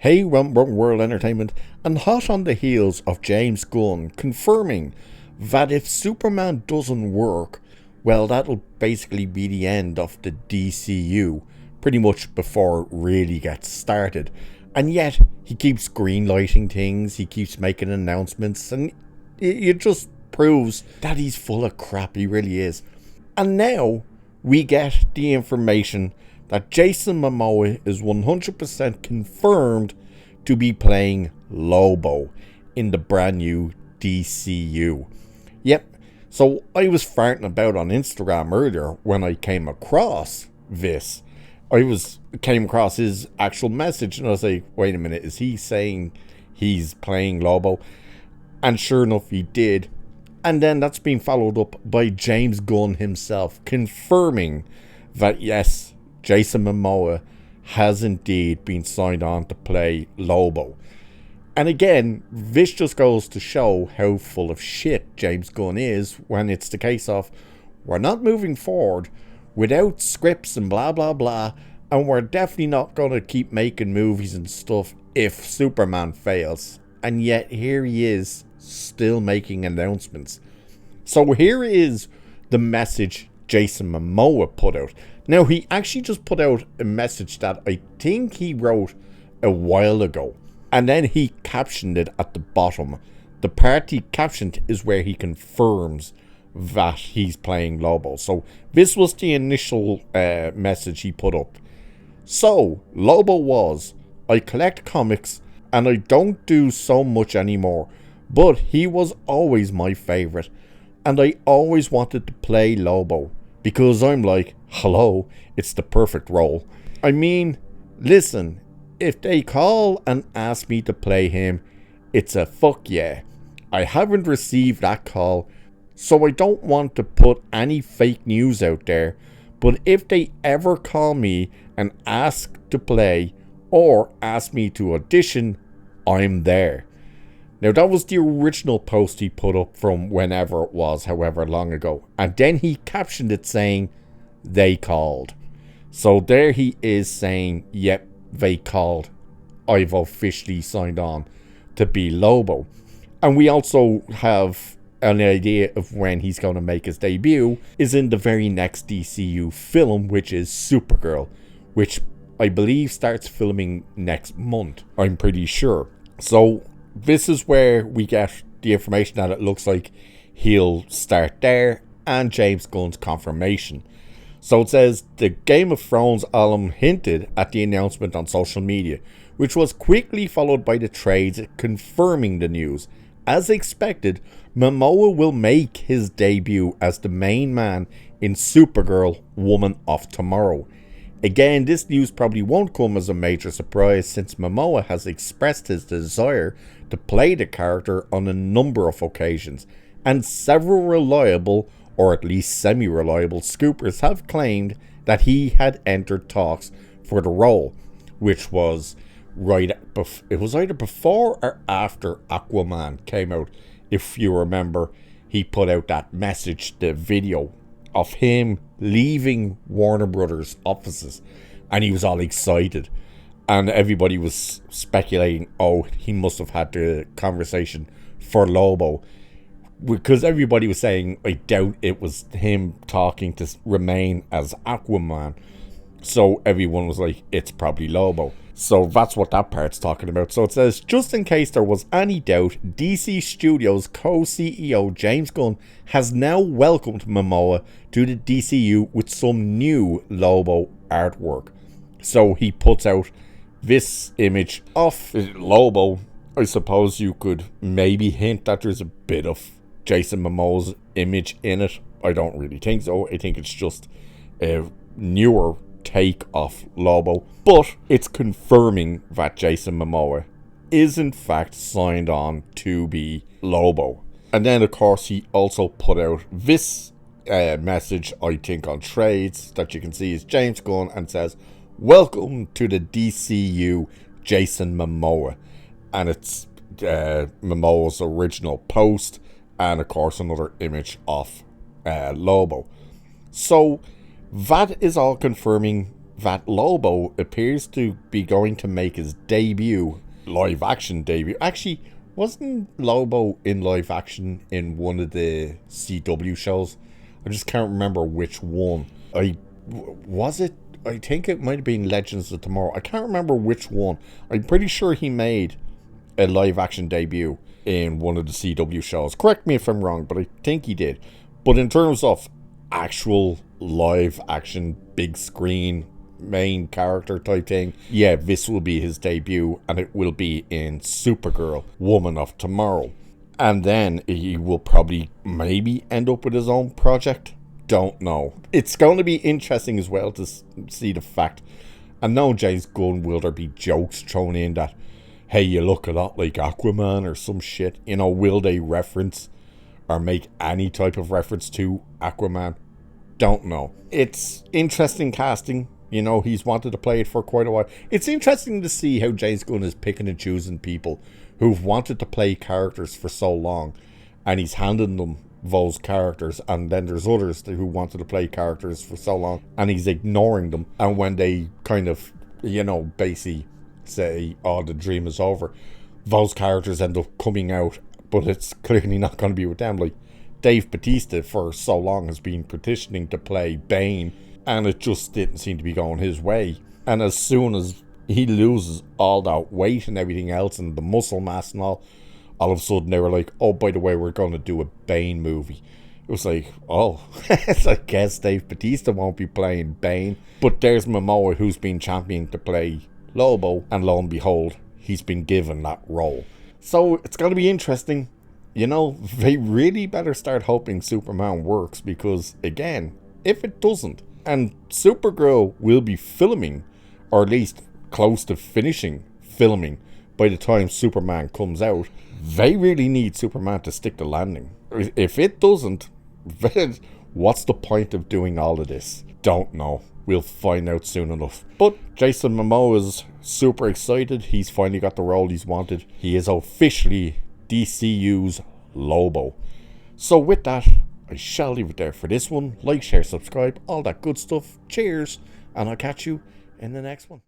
Hey World Entertainment, and hot on the heels of James Gunn confirming that if Superman doesn't work, well, that'll basically be the end of the DCU, pretty much before it really gets started. And yet, he keeps greenlighting things, he keeps making announcements, and it just proves that he's full of crap, he really is. And now, we get the information that Jason Momoa is 100% confirmed to be playing Lobo in the brand new DCU. Yep, so I was farting about on Instagram earlier when I came across this. Came across his actual message and I was like, wait a minute, is he saying he's playing Lobo? And sure enough, he did. And then that's been followed up by James Gunn himself confirming that yes, Jason Momoa has indeed been signed on to play Lobo. And again, this just goes to show how full of shit James Gunn is when it's the case of we're not moving forward without scripts and blah blah blah, and we're definitely not going to keep making movies and stuff if Superman fails. And yet here he is still making announcements. So here is the message Jason Momoa put out. Now, he actually just put out a message that I think he wrote a while ago. And then he captioned it at the bottom. The part he captioned is where he confirms that he's playing Lobo. So this was the initial message he put up. So, Lobo was, I collect comics and I don't do so much anymore. But he was always my favourite. And I always wanted to play Lobo. Because I'm like, hello, it's the perfect role. I mean, listen, if they call and ask me to play him, it's a fuck yeah. I haven't received that call, so I don't want to put any fake news out there. But if they ever call me and ask to play or ask me to audition, I'm there. Now, that was the original post he put up from whenever it was, however long ago. And then he captioned it saying, they called. So there he is saying, yep, they called. I've officially signed on to be Lobo. And we also have an idea of when he's going to make his debut is in the very next DCU film, which is Supergirl, which I believe starts filming next month. I'm pretty sure. So this is where we get the information that it looks like he'll start there, and James Gunn's confirmation. So it says the Game of Thrones alum hinted at the announcement on social media, which was quickly followed by the trades confirming the news. As expected, Momoa will make his debut as the main man in Supergirl Woman of Tomorrow. Again, this news probably won't come as a major surprise since Momoa has expressed his desire to play the character on a number of occasions, and several reliable, or at least semi-reliable, scoopers have claimed that he had entered talks for the role, which was it was either before or after Aquaman came out. If you remember, he put out that message, the video of him leaving Warner Brothers offices, and he was all excited, and everybody was speculating, oh, he must have had the conversation for Lobo, because everybody was saying, I doubt it was him talking to remain as Aquaman. So everyone was like, it's probably Lobo. So that's what that part's talking about. So it says, just in case there was any doubt, DC Studios co-CEO James Gunn has now welcomed Momoa to the DCU with some new Lobo artwork. So he puts out this image of Lobo. I suppose you could maybe hint that there's a bit of Jason Momoa's image in it. I don't really think so. I think it's just a newer take of Lobo, but it's confirming that Jason Momoa is in fact signed on to be Lobo. And then of course he also put out this message, I think on trades, that you can see is James Gunn, and says, welcome to the DCU, Jason Momoa. And it's Momoa's original post, and of course another image of Lobo. So that is all confirming that Lobo appears to be going to make his debut, live action debut. Actually, wasn't Lobo in live action in one of the CW shows? I just can't remember which one. Was it? I think it might have been Legends of Tomorrow. I can't remember which one. I'm pretty sure he made a live action debut in one of the CW shows. Correct me if I'm wrong, but I think he did. But in terms of actual live action, big screen, main character type thing, yeah, this will be his debut, and it will be in Supergirl, Woman of Tomorrow. And then he will probably maybe end up with his own project. Don't know. It's going to be interesting as well to see the fact. I know James Gunn, will there be jokes thrown in that, hey, you look a lot like Aquaman or some shit? You know, will they reference or make any type of reference to Aquaman? Don't know. It's interesting casting. You know, he's wanted to play it for quite a while. It's interesting to see how James Gunn is picking and choosing people who've wanted to play characters for so long, and he's handing them those characters, and then there's others who wanted to play characters for so long, and he's ignoring them. And when they kind of, you know, basically say, oh, the dream is over, those characters end up coming out, but it's clearly not going to be with them. Like, Dave Bautista for so long has been petitioning to play Bane, and it just didn't seem to be going his way. And as soon as he loses all that weight and everything else and the muscle mass and all of a sudden they were like, oh, by the way, we're going to do a Bane movie. It was like, oh, I guess Dave Bautista won't be playing Bane. But there's Momoa, who's been championed to play Lobo, and lo and behold, he's been given that role. So it's going to be interesting. You know, they really better start hoping Superman works, because, again, if it doesn't, and Supergirl will be filming, or at least close to finishing filming by the time Superman comes out, they really need Superman to stick the landing. If it doesn't, what's the point of doing all of this? Don't know. We'll find out soon enough. But Jason Momoa is super excited. He's finally got the role he's wanted. He is officially DCU's Lobo. So with that, I shall leave it there for this one. Like, share, subscribe, all that good stuff. Cheers, and I'll catch you in the next one.